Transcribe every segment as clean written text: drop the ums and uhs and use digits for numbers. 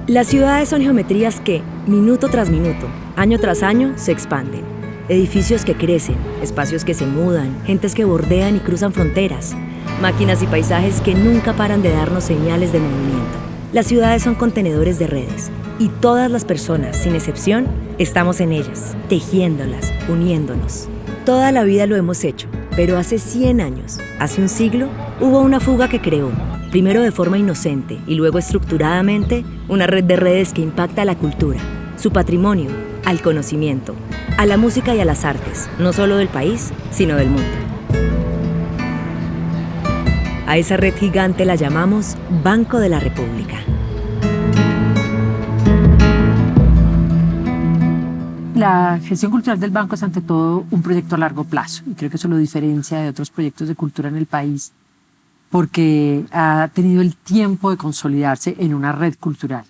Las ciudades son geometrías que, minuto tras minuto, año tras año, se expanden. Edificios que crecen, espacios que se mudan, gentes que bordean y cruzan fronteras, máquinas y paisajes que nunca paran de darnos señales de movimiento. Las ciudades son contenedores de redes, y todas las personas, sin excepción, estamos en ellas, tejiéndolas, uniéndonos. Toda la vida lo hemos hecho, pero hace 100 años, hace un siglo, hubo una fuga que creó, primero de forma inocente y luego estructuradamente, una red de redes que impacta a la cultura, su patrimonio, al conocimiento, a la música y a las artes, no solo del país, sino del mundo. A esa red gigante la llamamos Banco de la República. La gestión cultural del banco es ante todo un proyecto a largo plazo y creo que eso lo diferencia de otros proyectos de cultura en el país porque ha tenido el tiempo de consolidarse en una red cultural.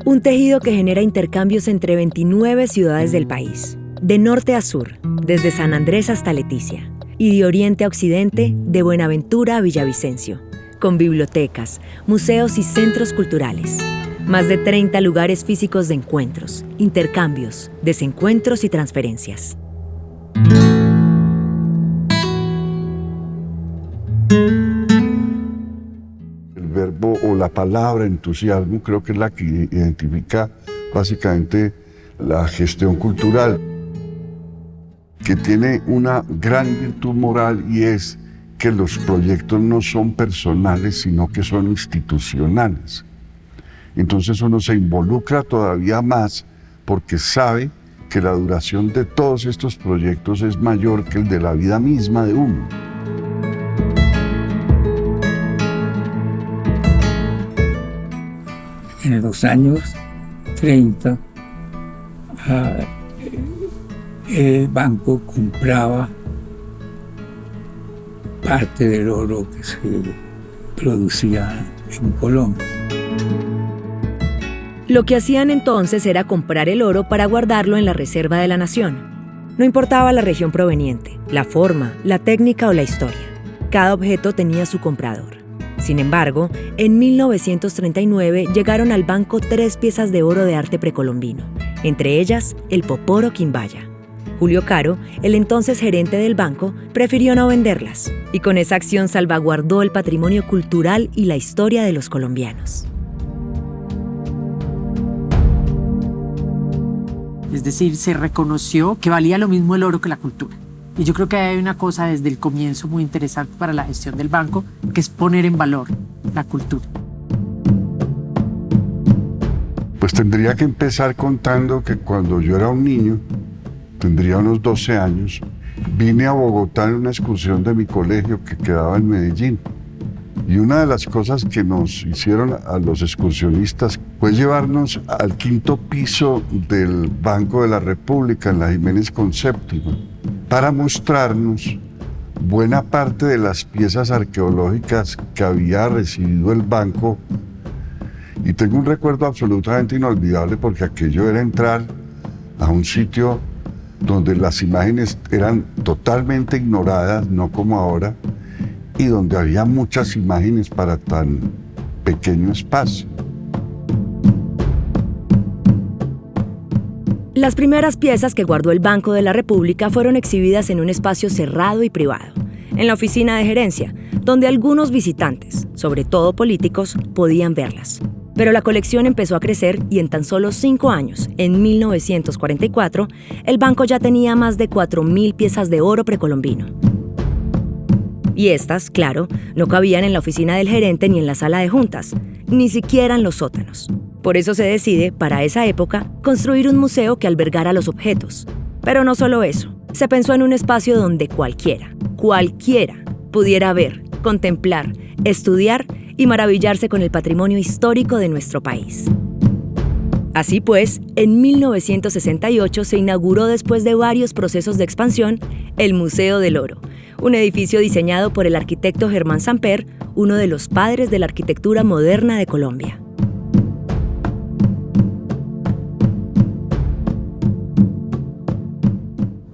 Un tejido que genera intercambios entre 29 ciudades del país, de norte a sur, desde San Andrés hasta Leticia, y de oriente a occidente, de Buenaventura a Villavicencio, con bibliotecas, museos y centros culturales. Más de 30 lugares físicos de encuentros, intercambios, desencuentros y transferencias. El verbo o la palabra entusiasmo creo que es la que identifica básicamente la gestión cultural, que tiene una gran virtud moral y es que los proyectos no son personales, sino que son institucionales. Entonces uno se involucra todavía más porque sabe que la duración de todos estos proyectos es mayor que el de la vida misma de uno. En los años 30, el banco compraba parte del oro que se producía en Colombia. Lo que hacían entonces era comprar el oro para guardarlo en la reserva de la nación. No importaba la región proveniente, la forma, la técnica o la historia. Cada objeto tenía su comprador. Sin embargo, en 1939 llegaron al banco 3 piezas de oro de arte precolombino, entre ellas el Poporo Quimbaya. Julio Caro, el entonces gerente del banco, prefirió no venderlas y con esa acción salvaguardó el patrimonio cultural y la historia de los colombianos. Es decir, se reconoció que valía lo mismo el oro que la cultura. Y yo creo que hay una cosa desde el comienzo muy interesante para la gestión del banco, que es poner en valor la cultura. Pues tendría que empezar contando que cuando yo era un niño, tendría unos 12 años, vine a Bogotá en una excursión de mi colegio que quedaba en Medellín. Y una de las cosas que nos hicieron a los excursionistas fue llevarnos al 5º piso del Banco de la República, en la Jiménez con Séptimo, para mostrarnos buena parte de las piezas arqueológicas que había recibido el banco. Y tengo un recuerdo absolutamente inolvidable porque aquello era entrar a un sitio donde las imágenes eran totalmente ignoradas, no como ahora, y donde había muchas imágenes para tan pequeño espacio. Las primeras piezas que guardó el Banco de la República fueron exhibidas en un espacio cerrado y privado, en la oficina de gerencia, donde algunos visitantes, sobre todo políticos, podían verlas. Pero la colección empezó a crecer y en tan solo 5 años, en 1944, el banco ya tenía más de 4.000 piezas de oro precolombino. Y estas, claro, no cabían en la oficina del gerente ni en la sala de juntas, ni siquiera en los sótanos. Por eso se decide, para esa época, construir un museo que albergara los objetos. Pero no solo eso, se pensó en un espacio donde cualquiera pudiera ver, contemplar, estudiar y maravillarse con el patrimonio histórico de nuestro país. Así pues, en 1968 se inauguró, después de varios procesos de expansión, el Museo del Oro, un edificio diseñado por el arquitecto Germán Samper, uno de los padres de la arquitectura moderna de Colombia.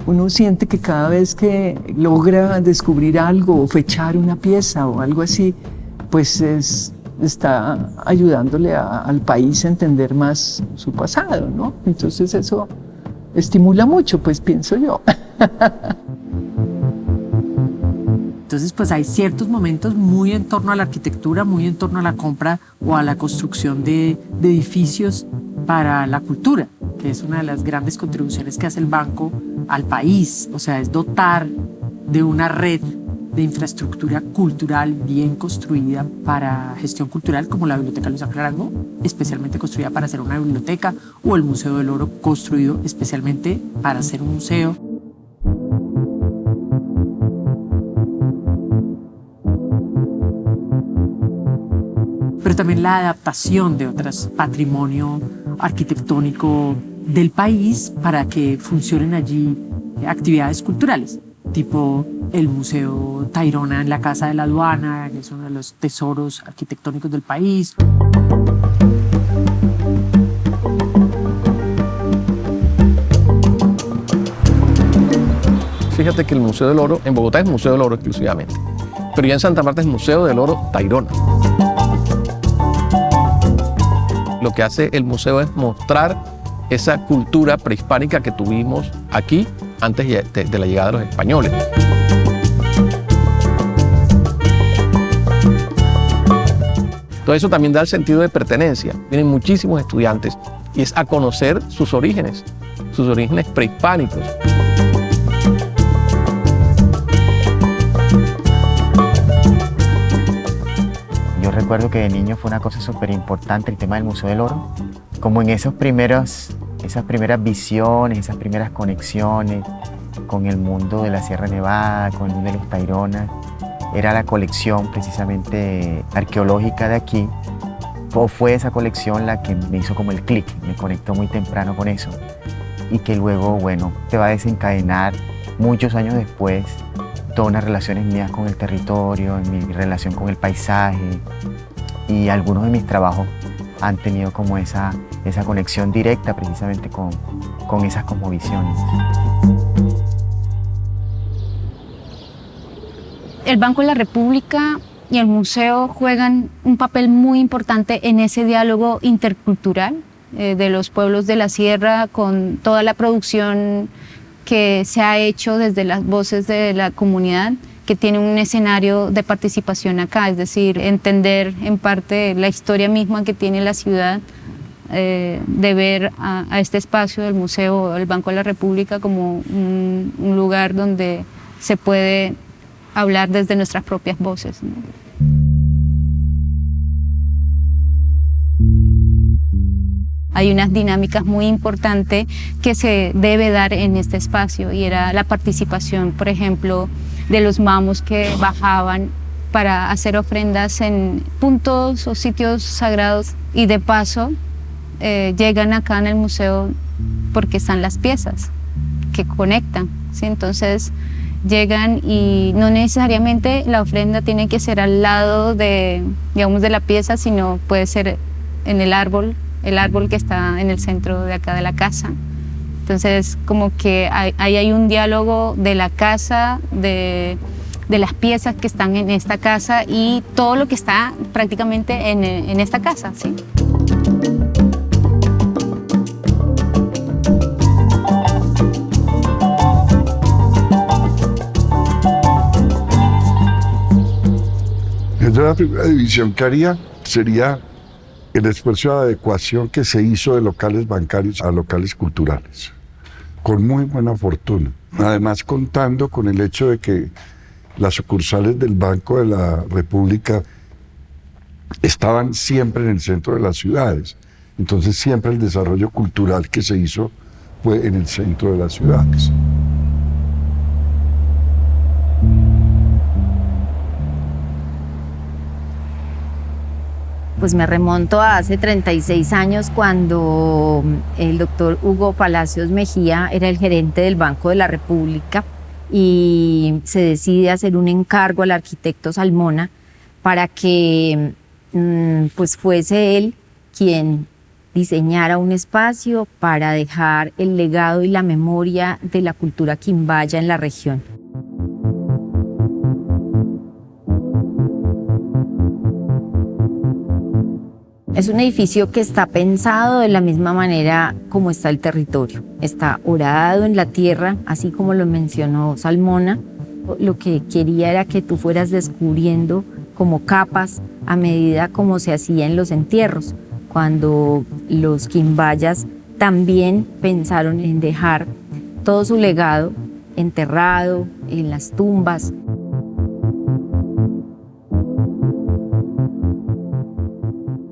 Uno siente que cada vez que logra descubrir algo o fechar una pieza o algo así, pues está ayudándole al país a entender más su pasado, ¿no? Entonces eso estimula mucho, pues pienso yo. Entonces, pues hay ciertos momentos muy en torno a la arquitectura, muy en torno a la compra o a la construcción de edificios para la cultura, que es una de las grandes contribuciones que hace el banco al país. O sea, es dotar de una red de infraestructura cultural bien construida para gestión cultural, como la Biblioteca Luis Ángel Arango, especialmente construida para ser una biblioteca, o el Museo del Oro, construido especialmente para ser un museo. Pero también la adaptación de otros patrimonio arquitectónico del país para que funcionen allí actividades culturales, tipo el Museo Tayrona en la Casa de la Aduana, que es uno de los tesoros arquitectónicos del país. Fíjate que el Museo del Oro, en Bogotá es Museo del Oro exclusivamente, pero ya en Santa Marta es Museo del Oro Tayrona. Lo que hace el museo es mostrar esa cultura prehispánica que tuvimos aquí antes de la llegada de los españoles. Todo eso también da el sentido de pertenencia. Vienen muchísimos estudiantes y es a conocer sus orígenes prehispánicos. Yo recuerdo que de niño fue una cosa súper importante el tema del Museo del Oro, como en esas primeras visiones, esas primeras conexiones con el mundo de la Sierra Nevada, con el mundo de los Taironas. Era la colección precisamente arqueológica de aquí, o fue esa colección la que me hizo como el clic, me conectó muy temprano con eso, y que luego, bueno, te va a desencadenar muchos años después todas unas relaciones mías con el territorio, mi relación con el paisaje, y algunos de mis trabajos han tenido como esa conexión directa precisamente con esas cosmovisiones. El Banco de la República y el museo juegan un papel muy importante en ese diálogo intercultural de los pueblos de la sierra, con toda la producción que se ha hecho desde las voces de la comunidad, que tiene un escenario de participación acá, es decir, entender en parte la historia misma que tiene la ciudad, de ver a este espacio del museo, el Banco de la República, como un lugar donde se puede hablar desde nuestras propias voces, ¿no? Hay unas dinámicas muy importantes que se debe dar en este espacio, y era la participación, por ejemplo, de los mamos que bajaban para hacer ofrendas en puntos o sitios sagrados, y de paso llegan acá en el museo porque están las piezas que conectan, ¿sí? Entonces llegan, y no necesariamente la ofrenda tiene que ser al lado de, digamos, de la pieza, sino puede ser en el árbol que está en el centro de acá de la casa. Entonces, como que ahí hay un diálogo de la casa, de las piezas que están en esta casa y todo lo que está prácticamente en esta casa, ¿sí? Yo la primera división que haría sería el esfuerzo de adecuación que se hizo de locales bancarios a locales culturales, con muy buena fortuna. Además, contando con el hecho de que las sucursales del Banco de la República estaban siempre en el centro de las ciudades. Entonces, siempre el desarrollo cultural que se hizo fue en el centro de las ciudades. Pues me remonto a hace 36 años cuando el doctor Hugo Palacios Mejía era el gerente del Banco de la República y se decide hacer un encargo al arquitecto Salmona para que pues fuese él quien diseñara un espacio para dejar el legado y la memoria de la cultura quimbaya en la región. Es un edificio que está pensado de la misma manera como está el territorio. Está horadado en la tierra, así como lo mencionó Salmona. Lo que quería era que tú fueras descubriendo como capas a medida como se hacía en los entierros, cuando los quimbayas también pensaron en dejar todo su legado enterrado en las tumbas.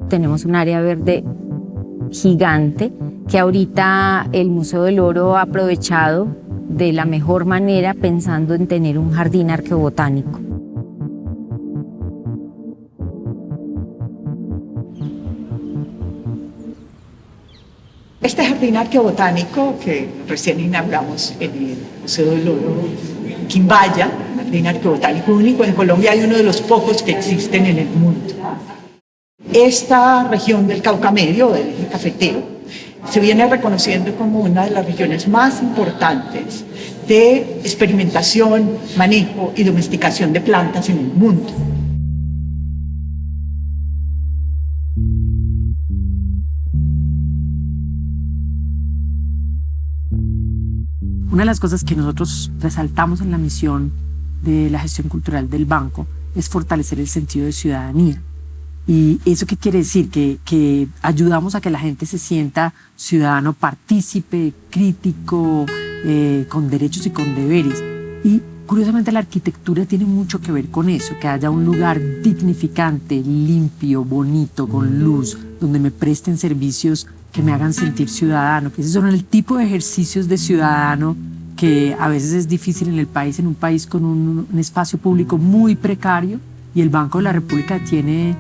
Tenemos un área verde gigante que ahorita el Museo del Oro ha aprovechado de la mejor manera pensando en tener un jardín arqueobotánico. Este jardín arqueobotánico que recién inauguramos en el Museo del Oro Quimbaya, jardín arqueobotánico único en Colombia, hay uno de los pocos que existen en el mundo. Esta región del Cauca Medio, del eje cafetero, se viene reconociendo como una de las regiones más importantes de experimentación, manejo y domesticación de plantas en el mundo. Una de las cosas que nosotros resaltamos en la misión de la gestión cultural del banco es fortalecer el sentido de ciudadanía. ¿Y eso qué quiere decir? Que ayudamos a que la gente se sienta ciudadano partícipe, crítico, con derechos y con deberes. Y curiosamente la arquitectura tiene mucho que ver con eso, que haya un lugar dignificante, limpio, bonito, con luz, donde me presten servicios que me hagan sentir ciudadano, que ese son el tipo de ejercicios de ciudadano que a veces es difícil en el país, en un país con un espacio público muy precario, y el Banco de la República tiene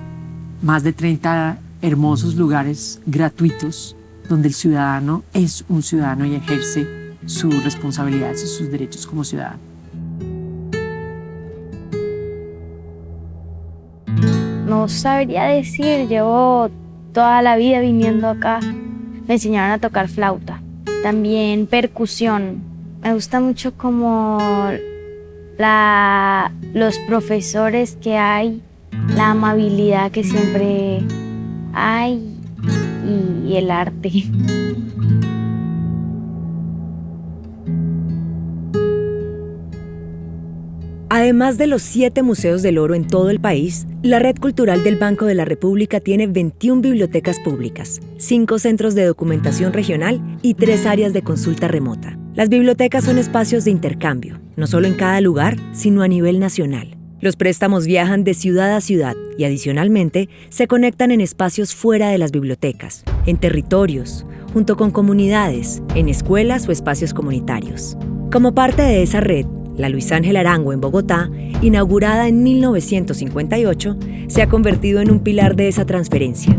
más de 30 hermosos lugares gratuitos donde el ciudadano es un ciudadano y ejerce sus responsabilidades y sus derechos como ciudadano. No sabría decir, llevo toda la vida viniendo acá. Me enseñaron a tocar flauta, también percusión. Me gusta mucho como los profesores que hay, la amabilidad que siempre hay y el arte. Además de los 7 museos del oro en todo el país, la Red Cultural del Banco de la República tiene 21 bibliotecas públicas, 5 centros de documentación regional y 3 áreas de consulta remota. Las bibliotecas son espacios de intercambio, no solo en cada lugar, sino a nivel nacional. Los préstamos viajan de ciudad a ciudad y adicionalmente se conectan en espacios fuera de las bibliotecas, en territorios, junto con comunidades, en escuelas o espacios comunitarios. Como parte de esa red, la Luis Ángel Arango en Bogotá, inaugurada en 1958, se ha convertido en un pilar de esa transferencia.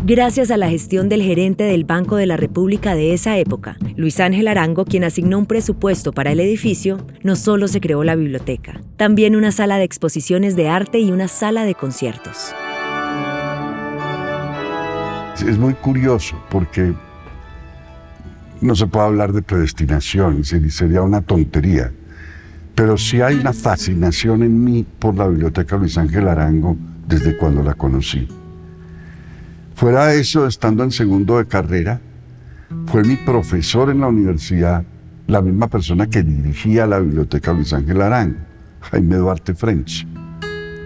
Gracias a la gestión del gerente del Banco de la República de esa época, Luis Ángel Arango, quien asignó un presupuesto para el edificio, no solo se creó la biblioteca, también una sala de exposiciones de arte y una sala de conciertos. Es muy curioso porque no se puede hablar de predestinación, sería una tontería. Pero sí hay una fascinación en mí por la Biblioteca Luis Ángel Arango desde cuando la conocí. Fuera de eso, estando en segundo de carrera, fue mi profesor en la universidad, la misma persona que dirigía la Biblioteca Luis Ángel Arango, Jaime Duarte French.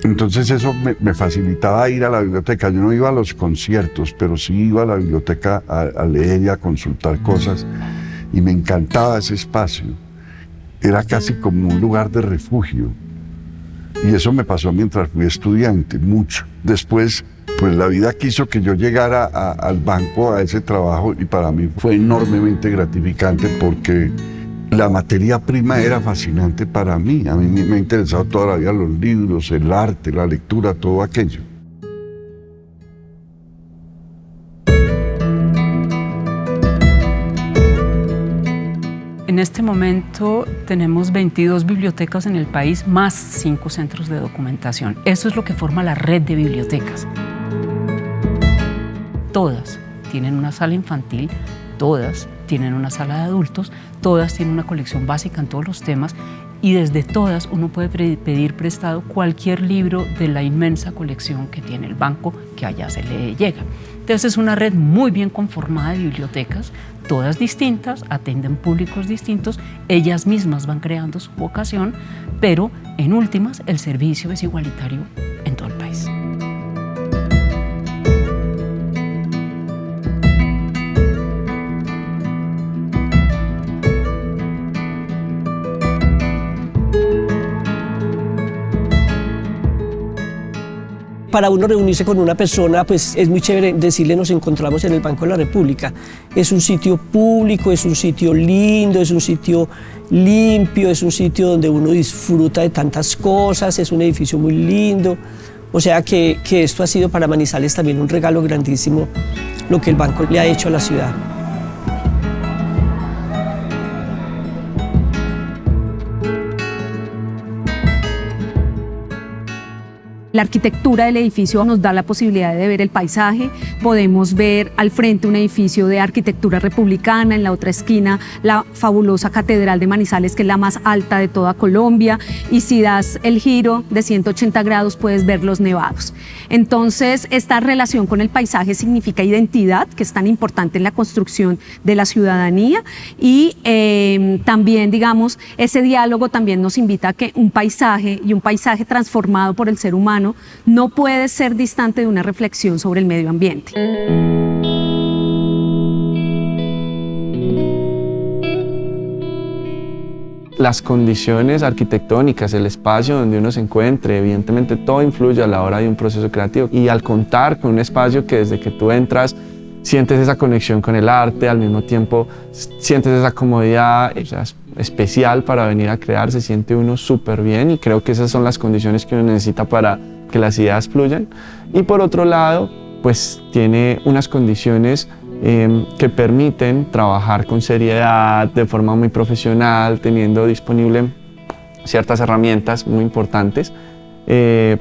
Entonces eso me facilitaba ir a la biblioteca. Yo no iba a los conciertos, pero sí iba a la biblioteca a leer y a consultar cosas, y me encantaba ese espacio. Era casi como un lugar de refugio. Y eso me pasó mientras fui estudiante, mucho. Después, pues la vida quiso que yo llegara al banco, a ese trabajo, y para mí fue enormemente gratificante porque la materia prima era fascinante para mí. A mí me ha interesado toda la vida los libros, el arte, la lectura, todo aquello. en este momento tenemos 22 bibliotecas en el país, más 5 centros de documentación. Eso es lo que forma la red de bibliotecas. Todas tienen una sala infantil, todas tienen una sala de adultos, todas tienen una colección básica en todos los temas y desde todas uno puede pedir prestado cualquier libro de la inmensa colección que tiene el banco que allá se le llega. Entonces es una red muy bien conformada de bibliotecas, todas distintas, atienden públicos distintos, ellas mismas van creando su vocación, pero en últimas el servicio es igualitario en todo el país. Para uno reunirse con una persona, pues es muy chévere decirle nos encontramos en el Banco de la República. Es un sitio público, es un sitio lindo, es un sitio limpio, es un sitio donde uno disfruta de tantas cosas, es un edificio muy lindo. O sea que esto ha sido para Manizales también un regalo grandísimo, lo que el banco le ha hecho a la ciudad. La arquitectura del edificio nos da la posibilidad de ver el paisaje, podemos ver al frente un edificio de arquitectura republicana, en la otra esquina la fabulosa Catedral de Manizales, que es la más alta de toda Colombia, y si das el giro de 180 grados puedes ver los nevados. Entonces, esta relación con el paisaje significa identidad, que es tan importante en la construcción de la ciudadanía, y también, digamos, ese diálogo también nos invita a que un paisaje y un paisaje transformado por el ser humano no puede ser distante de una reflexión sobre el medio ambiente. Las condiciones arquitectónicas, el espacio donde uno se encuentre, evidentemente todo influye a la hora de un proceso creativo. Y al contar con un espacio que desde que tú entras sientes esa conexión con el arte, al mismo tiempo sientes esa comodidad, o sea, especial para venir a crear, se siente uno súper bien y creo que esas son las condiciones que uno necesita para que las ideas fluyan. Y por otro lado, pues tiene unas condiciones que permiten trabajar con seriedad, de forma muy profesional, teniendo disponible ciertas herramientas muy importantes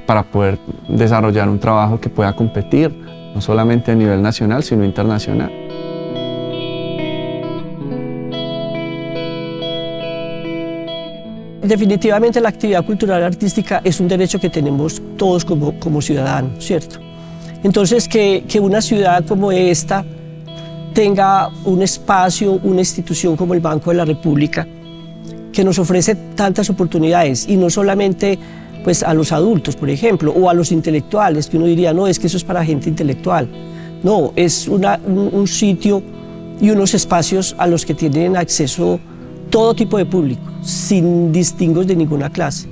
para poder desarrollar un trabajo que pueda competir, no solamente a nivel nacional, sino internacional. Definitivamente la actividad cultural artística es un derecho que tenemos todos como ciudadanos, ¿cierto? Entonces que una ciudad como esta tenga un espacio, una institución como el Banco de la República que nos ofrece tantas oportunidades y no solamente pues, a los adultos, por ejemplo, o a los intelectuales, que uno diría, no, es que eso es para gente intelectual. No, es un sitio y unos espacios a los que tienen acceso todo tipo de público, sin distingos de ninguna clase.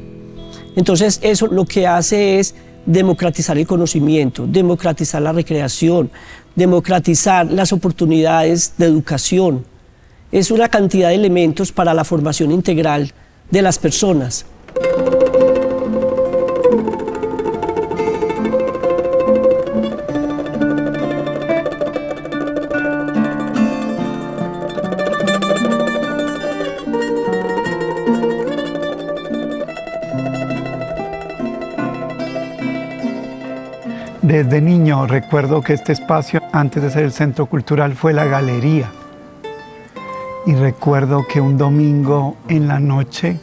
Entonces eso lo que hace es democratizar el conocimiento, democratizar la recreación, democratizar las oportunidades de educación. Es una cantidad de elementos para la formación integral de las personas. Desde niño recuerdo que este espacio, antes de ser el centro cultural, fue la galería. Y recuerdo que un domingo en la noche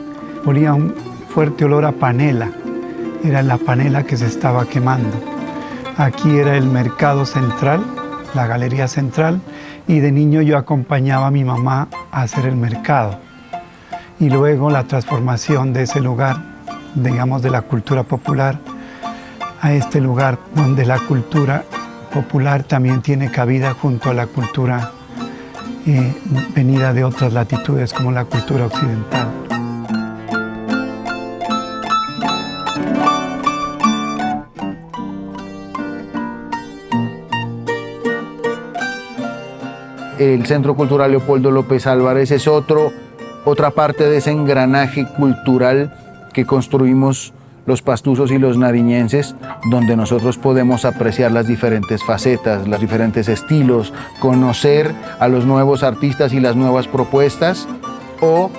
olía un fuerte olor a panela. Era la panela que se estaba quemando. Aquí era el mercado central, la galería central, y de niño yo acompañaba a mi mamá a hacer el mercado. Y luego la transformación de ese lugar, digamos de la cultura popular, a este lugar donde la cultura popular también tiene cabida junto a la cultura venida de otras latitudes como la cultura occidental. El Centro Cultural Leopoldo López Álvarez es otra parte de ese engranaje cultural que construimos los pastusos y los nariñenses, donde nosotros podemos apreciar las diferentes facetas, los diferentes estilos, conocer a los nuevos artistas y las nuevas propuestas o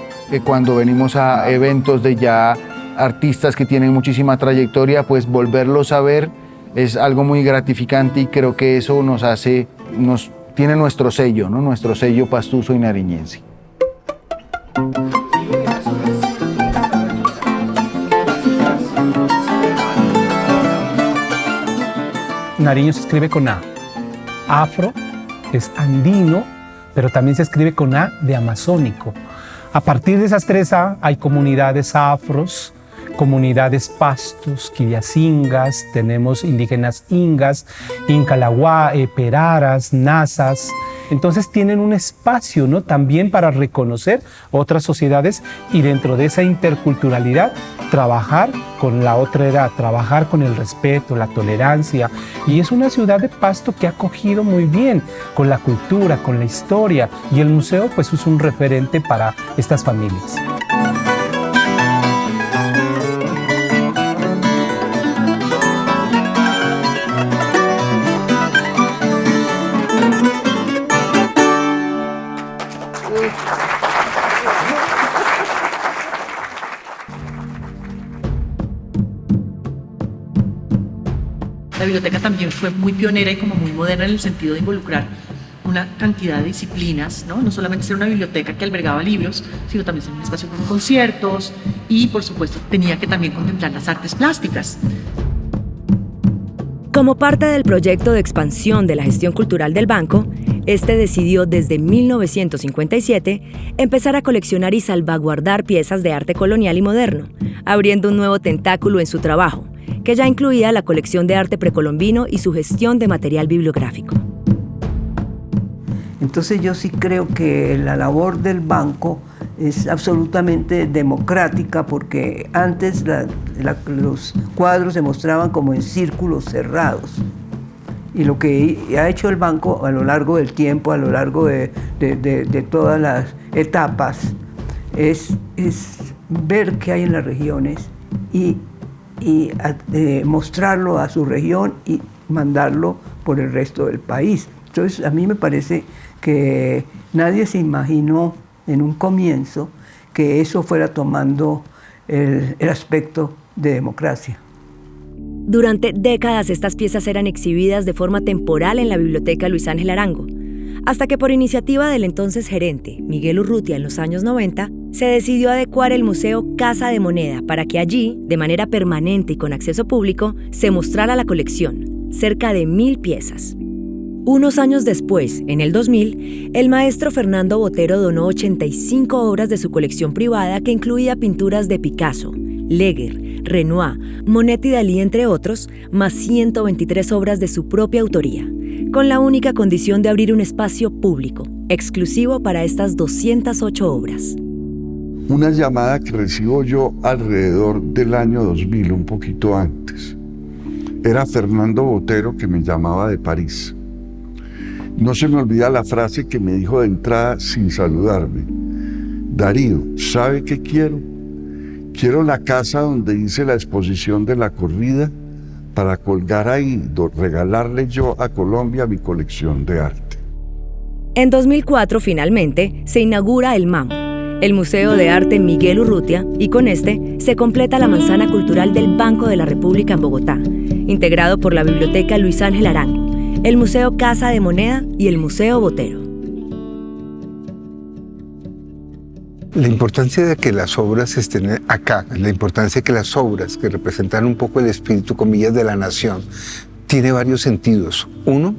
cuando venimos a eventos de ya artistas que tienen muchísima trayectoria, pues volverlos a ver es algo muy gratificante y creo que eso tiene nuestro sello, ¿no? Nuestro sello pastuso y nariñense. Nariño se escribe con A. Afro es andino, pero también se escribe con A de amazónico. A partir de esas tres A hay comunidades afros, comunidades pastos, quillacingas, tenemos indígenas ingas, incalahuá, peraras, nazas. Entonces tienen un espacio, ¿no?, también para reconocer otras sociedades y dentro de esa interculturalidad trabajar con la otra edad, trabajar con el respeto, la tolerancia. Y es una ciudad de Pasto que ha acogido muy bien con la cultura, con la historia, y el museo pues es un referente para estas familias. La biblioteca también fue muy pionera y como muy moderna en el sentido de involucrar una cantidad de disciplinas, ¿no? No solamente ser una biblioteca que albergaba libros, sino también ser un espacio con conciertos y, por supuesto, tenía que también contemplar las artes plásticas. Como parte del proyecto de expansión de la gestión cultural del banco, este decidió desde 1957 empezar a coleccionar y salvaguardar piezas de arte colonial y moderno, abriendo un nuevo tentáculo en su trabajo, que ya incluía la colección de arte precolombino y su gestión de material bibliográfico. Entonces yo sí creo que la labor del banco es absolutamente democrática, porque antes los cuadros se mostraban como en círculos cerrados. Y lo que ha hecho el banco a lo largo del tiempo, a lo largo de todas las etapas, es ver qué hay en las regiones y mostrarlo a su región y mandarlo por el resto del país. Entonces a mí me parece que nadie se imaginó en un comienzo que eso fuera tomando el aspecto de democracia. Durante décadas estas piezas eran exhibidas de forma temporal en la biblioteca Luis Ángel Arango, hasta que por iniciativa del entonces gerente, Miguel Urrutia, en los años 90, se decidió adecuar el Museo Casa de Moneda para que allí, de manera permanente y con acceso público, se mostrara la colección, cerca de 1000 piezas. Unos años después, en el 2000, el maestro Fernando Botero donó 85 obras de su colección privada que incluía pinturas de Picasso, Leger, Renoir, Monet y Dalí, entre otros, más 123 obras de su propia autoría, con la única condición de abrir un espacio público, exclusivo para estas 208 obras. Una llamada que recibo yo alrededor del año 2000, un poquito antes. Era Fernando Botero, que me llamaba de París. No se me olvida la frase que me dijo de entrada sin saludarme. Darío, ¿sabe qué quiero? Quiero la casa donde hice la exposición de la corrida para colgar ahí, regalarle yo a Colombia mi colección de arte. En 2004, finalmente, se inaugura el MAMO, el Museo de Arte Miguel Urrutia, y con este se completa la manzana cultural del Banco de la República en Bogotá, integrado por la Biblioteca Luis Ángel Arango, el Museo Casa de Moneda y el Museo Botero. La importancia de que las obras estén acá, la importancia de que las obras que representan un poco el espíritu, comillas, de la nación, tiene varios sentidos. Uno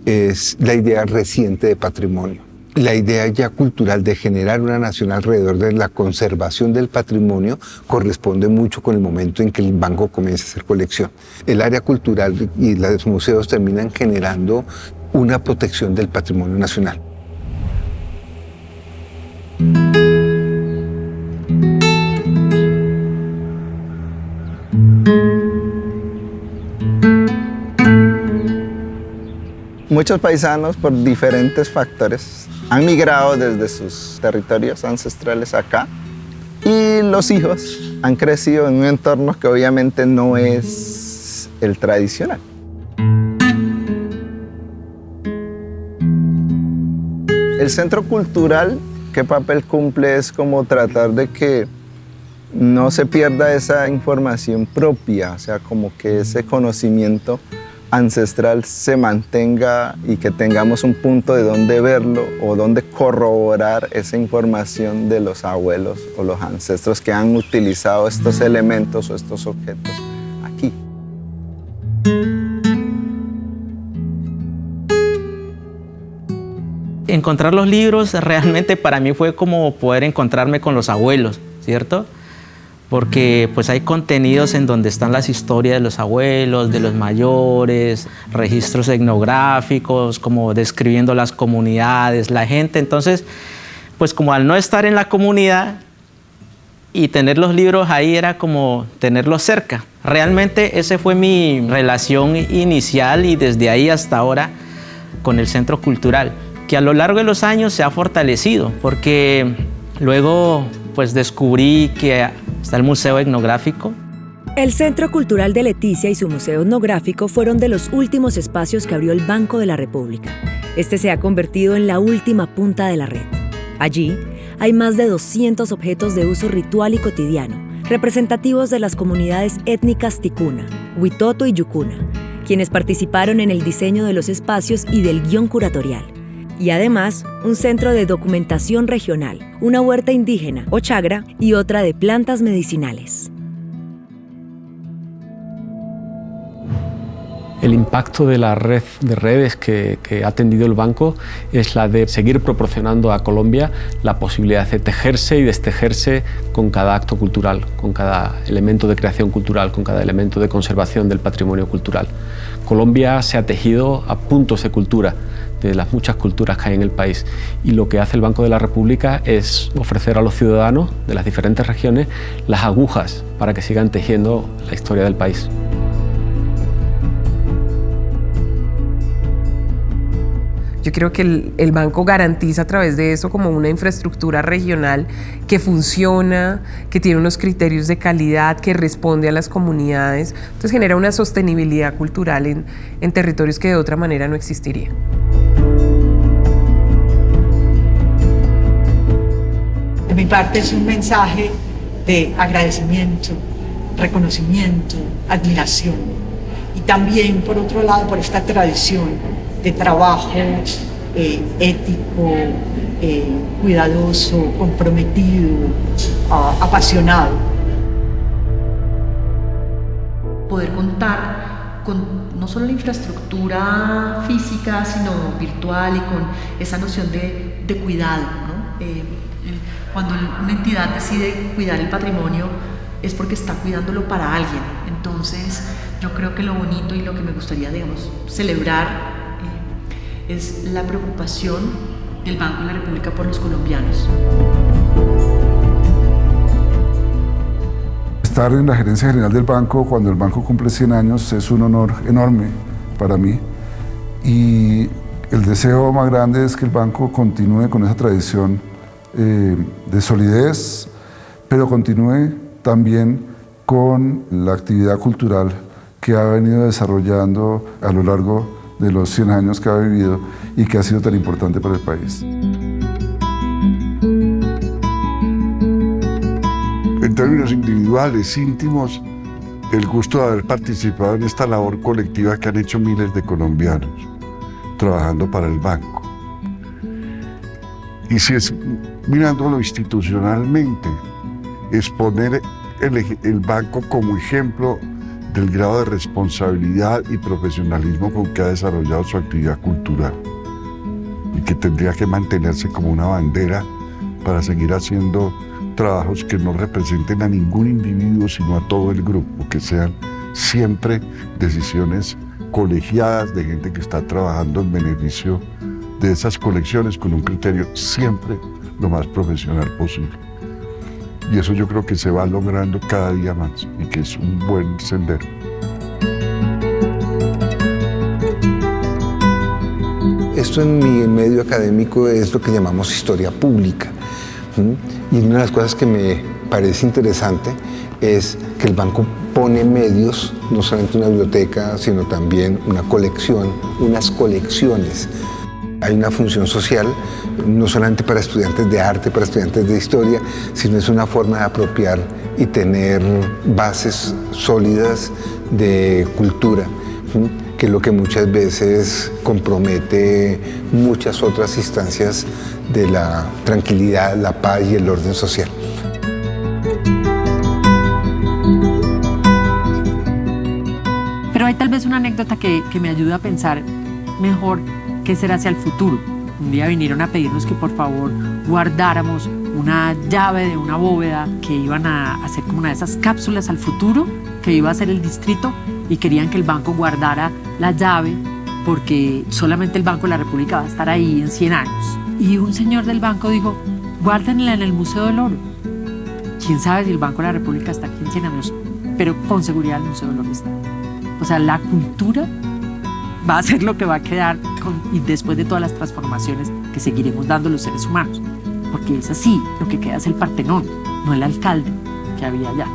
es la idea reciente de patrimonio. La idea ya cultural de generar una nación alrededor de la conservación del patrimonio corresponde mucho con el momento en que el banco comienza a hacer colección. El área cultural y los museos terminan generando una protección del patrimonio nacional. Muchos paisanos, por diferentes factores, han migrado desde sus territorios ancestrales acá, y los hijos han crecido en un entorno que obviamente no es el tradicional. El centro cultural qué papel cumple es como tratar de que no se pierda esa información propia, o sea, como que ese conocimiento ancestral se mantenga y que tengamos un punto de dónde verlo o dónde corroborar esa información de los abuelos o los ancestros que han utilizado estos elementos o estos objetos aquí. Encontrar los libros realmente para mí fue como poder encontrarme con los abuelos, ¿cierto? Porque pues hay contenidos en donde están las historias de los abuelos, de los mayores, registros etnográficos, como describiendo las comunidades, la gente. Entonces, pues como al no estar en la comunidad y tener los libros ahí era como tenerlos cerca. Realmente esa fue mi relación inicial y desde ahí hasta ahora con el Centro Cultural, que a lo largo de los años se ha fortalecido, porque luego pues descubrí que está el Museo Etnográfico. El Centro Cultural de Leticia y su Museo Etnográfico fueron de los últimos espacios que abrió el Banco de la República. Este se ha convertido en la última punta de la red. Allí hay más de 200 objetos de uso ritual y cotidiano, representativos de las comunidades étnicas ticuna, huitoto y yucuna, quienes participaron en el diseño de los espacios y del guión curatorial. Y además, un centro de documentación regional, una huerta indígena o chagra y otra de plantas medicinales. El impacto de la red de redes que ha tendido el banco es la de seguir proporcionando a Colombia la posibilidad de tejerse y destejerse con cada acto cultural, con cada elemento de creación cultural, con cada elemento de conservación del patrimonio cultural. Colombia se ha tejido a puntos de cultura, de las muchas culturas que hay en el país, y lo que hace el Banco de la República es ofrecer a los ciudadanos de las diferentes regiones las agujas para que sigan tejiendo la historia del país. Yo creo que el banco garantiza a través de eso como una infraestructura regional que funciona, que tiene unos criterios de calidad, que responde a las comunidades. Entonces genera una sostenibilidad cultural en territorios que de otra manera no existiría. De mi parte es un mensaje de agradecimiento, reconocimiento, admiración. Y también, por otro lado, por esta tradición de trabajo ético, cuidadoso, comprometido, apasionado. Poder contar con no solo la infraestructura física, sino virtual y con esa noción de cuidado, ¿no? Cuando una entidad decide cuidar el patrimonio es porque está cuidándolo para alguien. Entonces, yo creo que lo bonito y lo que me gustaría, digamos, celebrar es la preocupación del Banco de la República por los colombianos. Estar en la gerencia general del banco cuando el banco cumple 100 años es un honor enorme para mí, y el deseo más grande es que el banco continúe con esa tradición de solidez, pero continúe también con la actividad cultural que ha venido desarrollando a lo largo de los 100 años que ha vivido y que ha sido tan importante para el país. En términos individuales, íntimos, el gusto de haber participado en esta labor colectiva que han hecho miles de colombianos trabajando para el banco. Y si es mirándolo institucionalmente, es poner el banco como ejemplo del grado de responsabilidad y profesionalismo con que ha desarrollado su actividad cultural y que tendría que mantenerse como una bandera para seguir haciendo trabajos que no representen a ningún individuo sino a todo el grupo, que sean siempre decisiones colegiadas de gente que está trabajando en beneficio de esas colecciones con un criterio siempre lo más profesional posible. Y eso yo creo que se va logrando cada día más y que es un buen sendero. Esto en mi medio académico es lo que llamamos historia pública. Y una de las cosas que me parece interesante es que el banco pone medios, no solamente una biblioteca, sino también una colección, unas colecciones. hay una función social, no solamente para estudiantes de arte, para estudiantes de historia, sino es una forma de apropiar y tener bases sólidas de cultura, que es lo que muchas veces compromete muchas otras instancias de la tranquilidad, la paz y el orden social. Pero hay tal vez una anécdota que me ayuda a pensar mejor qué será hacia el futuro. Un día vinieron a pedirnos que por favor guardáramos una llave de una bóveda que iban a hacer como una de esas cápsulas al futuro que iba a ser el distrito, y querían que el banco guardara la llave porque solamente el Banco de la República va a estar ahí en 100 años. Y un señor del banco dijo, guárdenla en el Museo del Oro. ¿Quién sabe si el Banco de la República está aquí en 100 años? Pero con seguridad el Museo del Oro está. O sea, la cultura va a ser lo que va a quedar y después de todas las transformaciones que seguiremos dando los seres humanos. Porque es así, lo que queda es el Partenón, no el alcalde que había allá.